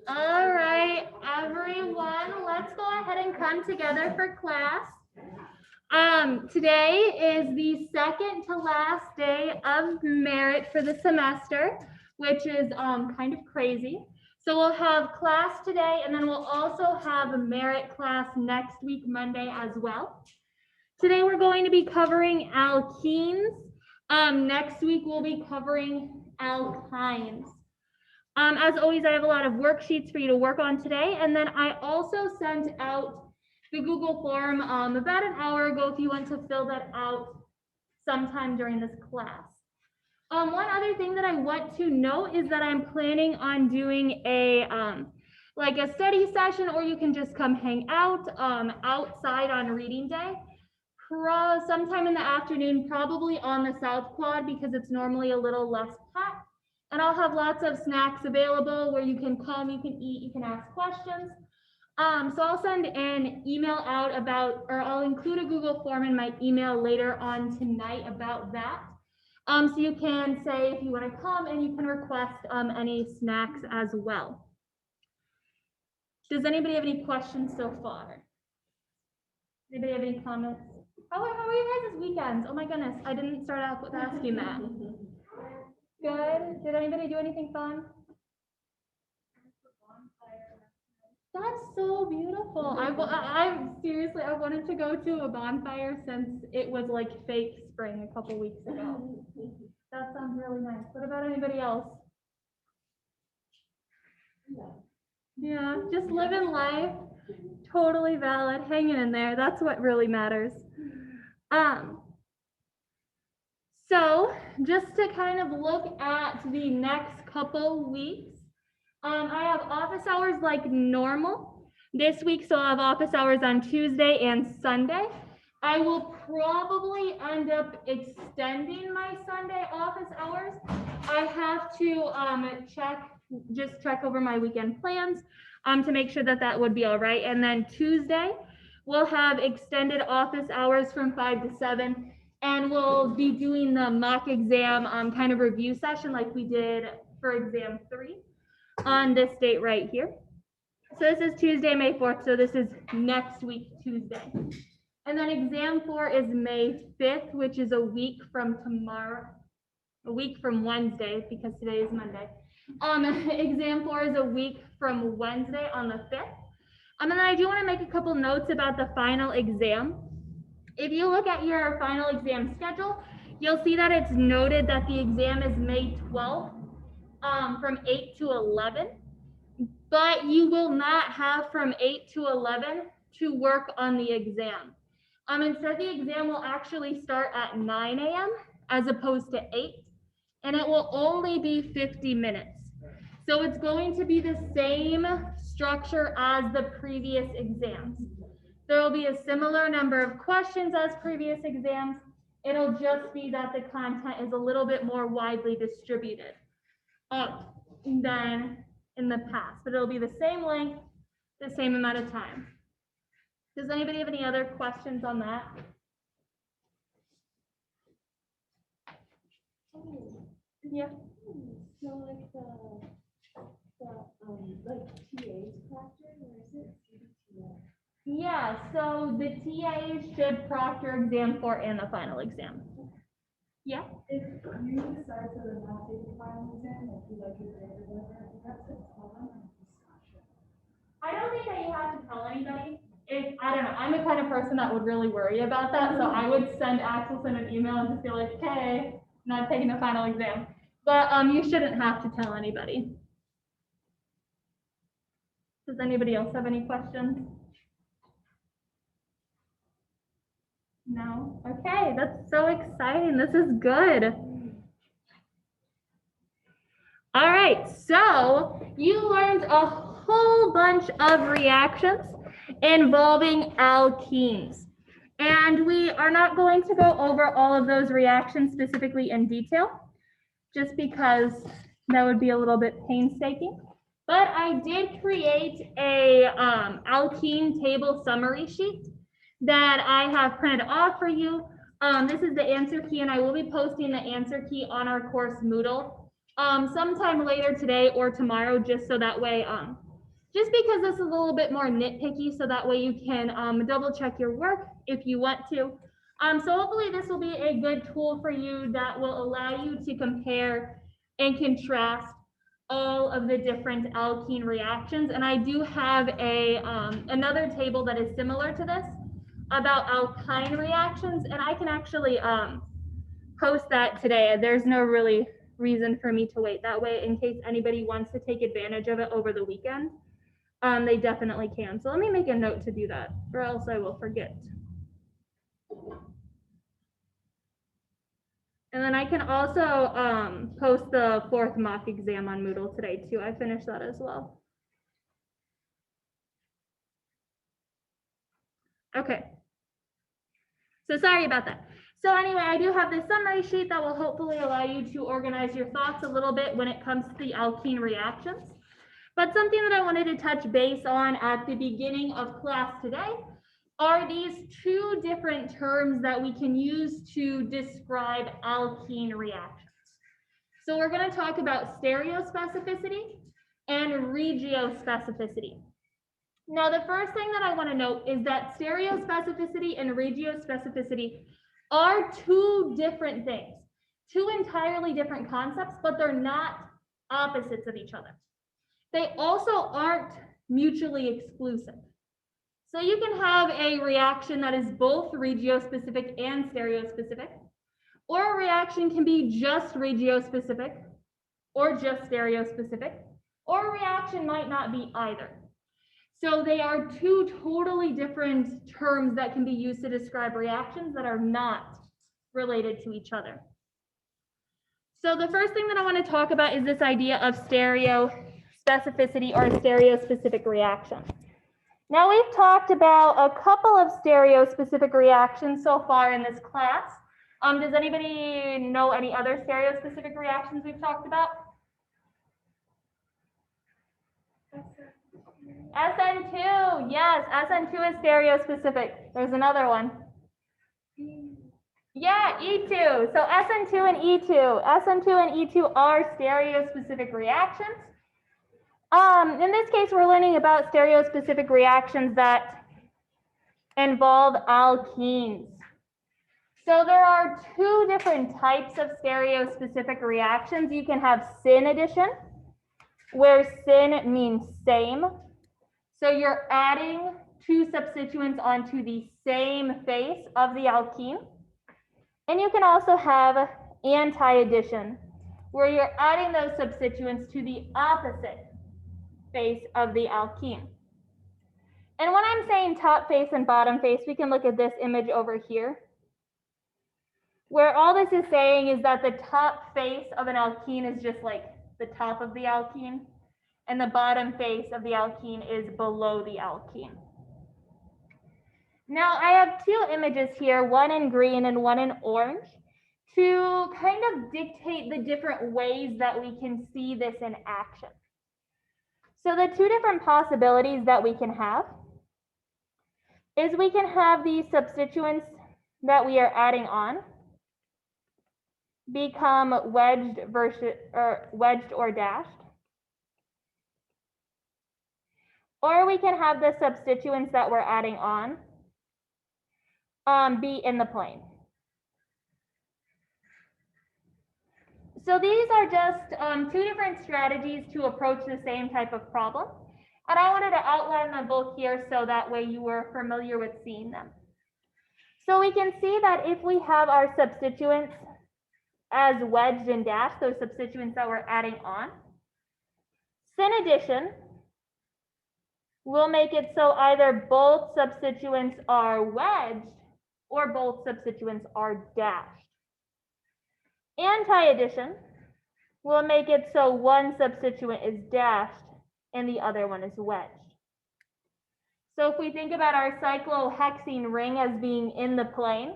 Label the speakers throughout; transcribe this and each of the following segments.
Speaker 1: All right, everyone, let's go ahead and come together for class. Today is the second to last day of merit for the semester, which is kind of crazy. So we'll have class today, and then we'll also have a merit class next week, Monday as well. Today we're going to be covering alkenes. Next week we'll be covering alkynes. As always, I have a lot of worksheets for you to work on today, and then I also sent out the Google form about an hour ago if you want to fill that out sometime during this class. One other thing that I want to note is that I'm planning on doing a like a study session, or you can just come hang out outside on reading day. Sometime in the afternoon, probably on the South Quad, because it's normally a little less packed. And I'll have lots of snacks available where you can come, you can eat, you can ask questions. So I'll send an email out about, or I'll include a Google form in my email later on tonight about that. So you can say if you want to come, and you can request any snacks as well. Does anybody have any questions so far? Anybody have any comments? How are you guys' weekends? Oh my goodness, I didn't start off with asking that. Good. Did anybody do anything fun? That's so beautiful. I seriously, I wanted to go to a bonfire since it was like fake spring a couple weeks ago. That sounds really nice. What about anybody else? Yeah, just living life. Totally valid. Hanging in there. That's what really matters. So just to kind of look at the next couple weeks, I have office hours like normal this week, so I'll have office hours on Tuesday and Sunday. I will probably end up extending my Sunday office hours. I have to check over my weekend plans to make sure that that would be all right. And then Tuesday, we'll have extended office hours from 5 to 7. And we'll be doing the mock exam kind of review session like we did for exam 3 on this date right here. So this is Tuesday, May 4th. So this is next week, Tuesday. And then exam 4 is May 5th, which is a week from tomorrow, a week from Wednesday, because today is Monday. Exam 4 is a week from Wednesday on the 5th. And then I do want to make a couple notes about the final exam. If you look at your final exam schedule, you'll see that it's noted that the exam is May 12th from 8 to 11, but you will not have from 8 to 11 to work on the exam. Instead, the exam will actually start at 9 a.m. as opposed to 8, and it will only be 50 minutes. So it's going to be the same structure as the previous exams. There will be a similar number of questions as previous exams. It'll just be that the content is a little bit more widely distributed than in the past, but it'll be the same length, the same amount of time. Does anybody have any other questions on that? Yeah.
Speaker 2: So like TA's proctor, or is it CBTA?
Speaker 1: Yeah, so the TAs should proctor exam 4 and the final exam. Yeah.
Speaker 2: If you decide to not take the final exam, if you like your grade or whatever, that's a common discussion.
Speaker 1: I don't think that you have to tell anybody. I don't know, I'm the kind of person that would really worry about that, so I would send Axel an email and just be like, hey, I'm not taking the final exam. But you shouldn't have to tell anybody. Does anybody else have any questions? No? Okay, that's so exciting. This is good. All right, so you learned a whole bunch of reactions involving alkenes. And we are not going to go over all of those reactions specifically in detail, just because that would be a little bit painstaking. But I did create a alkene table summary sheet that I have printed off for you. This is the answer key, and I will be posting the answer key on our course Moodle sometime later today or tomorrow, just so that way, just because this is a little bit more nitpicky, so that way you can double check your work if you want to. So hopefully this will be a good tool for you that will allow you to compare and contrast all of the different alkene reactions. And I do have a another table that is similar to this about alkyne reactions, and I can actually post that today. There's no really reason for me to wait that way in case anybody wants to take advantage of it over the weekend. They definitely can. So let me make a note to do that, or else I will forget. And then I can also post the 4th mock exam on Moodle today too. I finished that as well. Okay. So sorry about that. So anyway, I do have this summary sheet that will hopefully allow you to organize your thoughts a little bit when it comes to the alkene reactions. But something that I wanted to touch base on at the beginning of class today are these two different terms that we can use to describe alkene reactions. So we're going to talk about stereospecificity and regiospecificity. Now, the first thing that I want to note is that stereospecificity and regiospecificity are two different things, two entirely different concepts, but they're not opposites of each other. They also aren't mutually exclusive. So you can have a reaction that is both regiospecific and stereospecific, or a reaction can be just regiospecific or just stereospecific, or a reaction might not be either. So they are two totally different terms that can be used to describe reactions that are not related to each other. So the first thing that I want to talk about is this idea of stereospecificity or stereospecific reaction. Now we've talked about a couple of stereospecific reactions so far in this class. Does anybody know any other stereospecific reactions we've talked about? SN2, yes, SN2 is stereospecific. There's another one. Yeah, E2. So SN2 and E2. SN2 and E2 are stereospecific reactions. In this case, we're learning about stereospecific reactions that involve alkenes. So there are two different types of stereospecific reactions. You can have syn addition, where syn means same. So you're adding two substituents onto the same face of the alkene. And you can also have anti-addition, where you're adding those substituents to the opposite face of the alkene. And when I'm saying top face and bottom face, we can look at this image over here, where all this is saying is that the top face of an alkene is just like the top of the alkene, and the bottom face of the alkene is below the alkene. Now I have two images here, one in green and one in orange, to kind of dictate the different ways that we can see this in action. So the two different possibilities that we can have is we can have these substituents that we are adding on become wedged or dashed. Or we can have the substituents that we're adding on be in the plane. So these are just two different strategies to approach the same type of problem. And I wanted to outline them both here so that way you were familiar with seeing them. So we can see that if we have our substituents as wedged and dashed, those substituents that we're adding on, syn addition will make it so either both substituents are wedged or both substituents are dashed. Anti-addition will make it so one substituent is dashed and the other one is wedged. So if we think about our cyclohexene ring as being in the plane,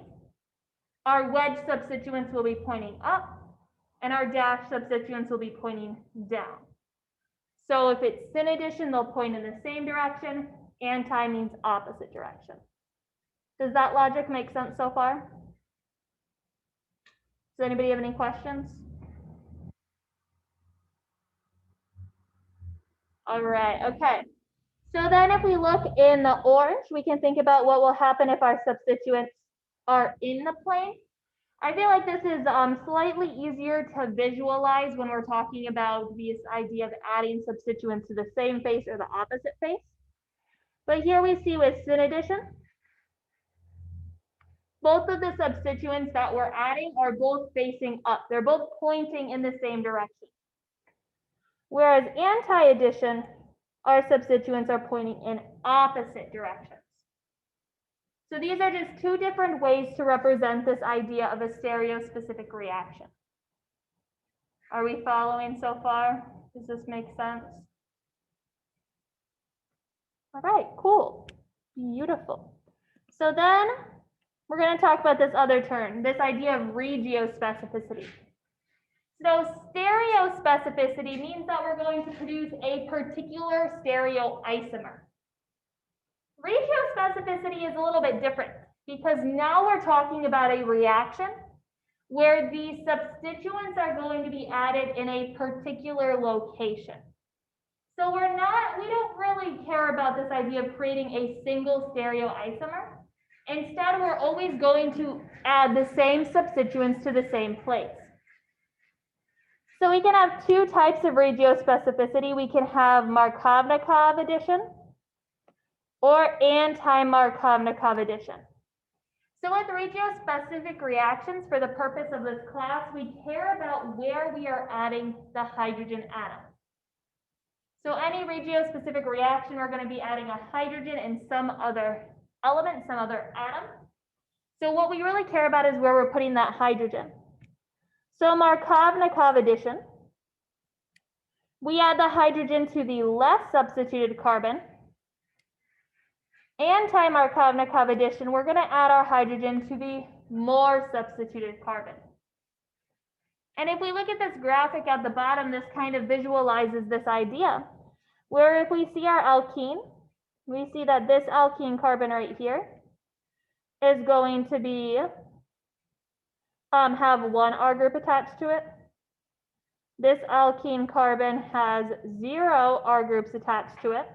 Speaker 1: our wedge substituents will be pointing up and our dash substituents will be pointing down. So if it's syn addition, they'll point in the same direction. Anti means opposite direction. Does that logic make sense so far? Does anybody have any questions? All right, okay. So then if we look in the orange, we can think about what will happen if our substituents are in the plane. I feel like this is slightly easier to visualize when we're talking about this idea of adding substituents to the same face or the opposite face. But here we see with syn addition, both of the substituents that we're adding are both facing up. They're both pointing in the same direction. Whereas anti-addition, our substituents are pointing in opposite directions. So these are just two different ways to represent this idea of a stereospecific reaction. Are we following so far? Does this make sense? All right, cool, beautiful. So then we're going to talk about this other term, this idea of regiospecificity. So stereospecificity means that we're going to produce a particular stereoisomer. Regiospecificity is a little bit different because now we're talking about a reaction where the substituents are going to be added in a particular location. So we don't really care about this idea of creating a single stereoisomer. Instead, we're always going to add the same substituents to the same place. So we can have two types of regiospecificity. We can have Markovnikov addition or anti-Markovnikov addition. So with regiospecific reactions, for the purpose of this class, we care about where we are adding the hydrogen atom. So any regiospecific reaction, we're going to be adding a hydrogen and some other element, some other atom. So what we really care about is where we're putting that hydrogen. So Markovnikov addition, we add the hydrogen to the less substituted carbon. Anti-Markovnikov addition, we're going to add our hydrogen to the more substituted carbon. And if we look at this graphic at the bottom, this kind of visualizes this idea, where if we see our alkene, we see that this alkene carbon right here is going to be have one R group attached to it. This alkene carbon has 0 R groups attached to it.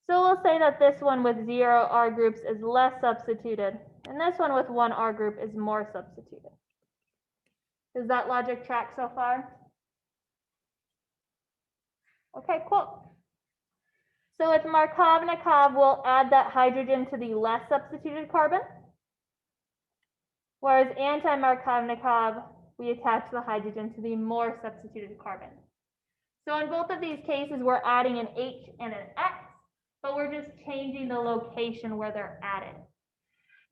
Speaker 1: So we'll say that this one with 0 R groups is less substituted, and this one with 1 R group is more substituted. Does that logic track so far? Okay, cool. So with Markovnikov, we'll add that hydrogen to the less substituted carbon, whereas anti-Markovnikov, we attach the hydrogen to the more substituted carbon. So in both of these cases, we're adding an H and an X, but we're just changing the location where they're added.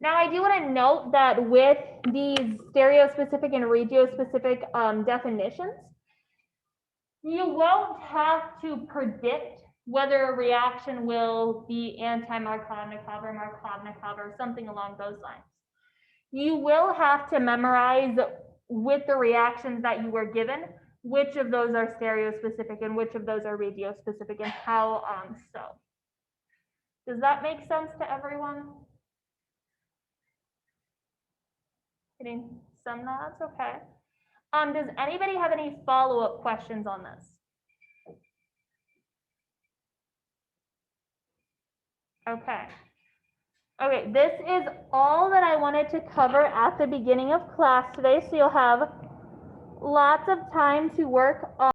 Speaker 1: Now, I do want to note that with these stereospecific and regiospecific definitions, you won't have to predict whether a reaction will be anti-Markovnikov or Markovnikov or something along those lines. You will have to memorize with the reactions that you were given which of those are stereospecific and which of those are regiospecific and how so. Does that make sense to everyone? Getting some nods, okay. Does anybody have any follow-up questions on this? Okay. Okay, this is all that I wanted to cover at the beginning of class today, so you'll have lots of time to work on